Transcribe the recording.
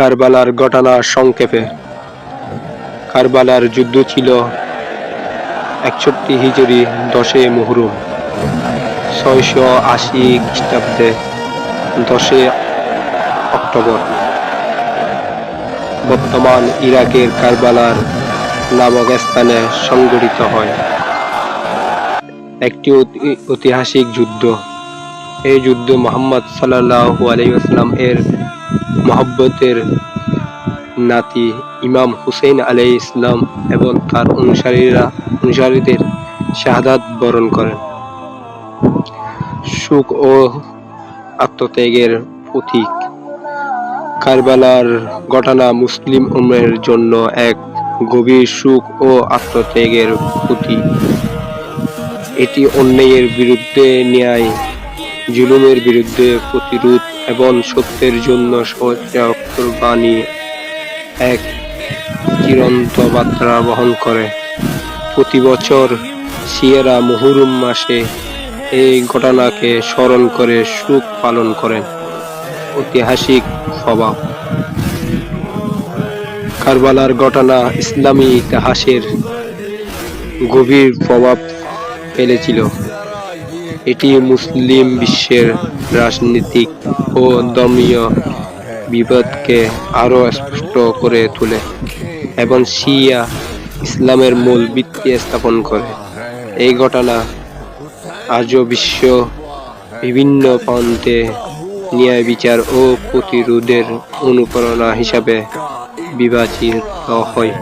কারবালার ঘটনা সংক্ষেপে। কারবালার যুদ্ধ ছিল 61 হিজরি 10 মুহররম 680 খ্রিস্টাব্দে 10 অক্টোবর বর্তমান ইরাকের কারবালার নামক স্থানে সংঘটিত হয়। একটি ঐতিহাসিক যুদ্ধ। এই যুদ্ধ মুহাম্মদ সাল্লাল্লাহু আলাইহি ওয়াসাল্লাম এর মহব্বতের নাতি ইমাম হুসাইন আলাইহিস সালাম এবং তার অনুসারীদের শাহাদাত বরণ করেন। সুখ ও আত্মত্যাগের প্রতীক। কারবালার ঘটনা মুসলিম উম্মাহর জন্য এক গভীর সুখ ও আত্মত্যাগের প্রতীক। এটি অন্যায়ের বিরুদ্ধে ন্যায়, জুলুমের বিরুদ্ধে প্রতিরোধ এবং সত্যের জন্য সর্বোচ্চ কুরবানি এক চিরন্তন বার্তা বহন করে। প্রতি বছর শিয়ারা মুহররম মাসে এই ঘটনাকে স্মরণ করে শোক পালন করেন। ঐতিহাসিক প্রভাব। কারবালার ঘটনা ইসলামী ইতিহাসের গভীর প্রভাব ফেলেছিল। এটি মুসলিম বিশ্বের রাজনৈতিক ও ধর্মীয় বিবাদকে আরো স্পষ্ট করে তোলে এবং শিয়া ইসলামের মূল ভিত্তি স্থাপন করে। এই ঘটনা আজও বিশ্ব বিভিন্ন প্রান্তে ন্যায় বিচার ও প্রতিরোধের অনুপ্রেরণা হিসাবে বিবেচিত হয়।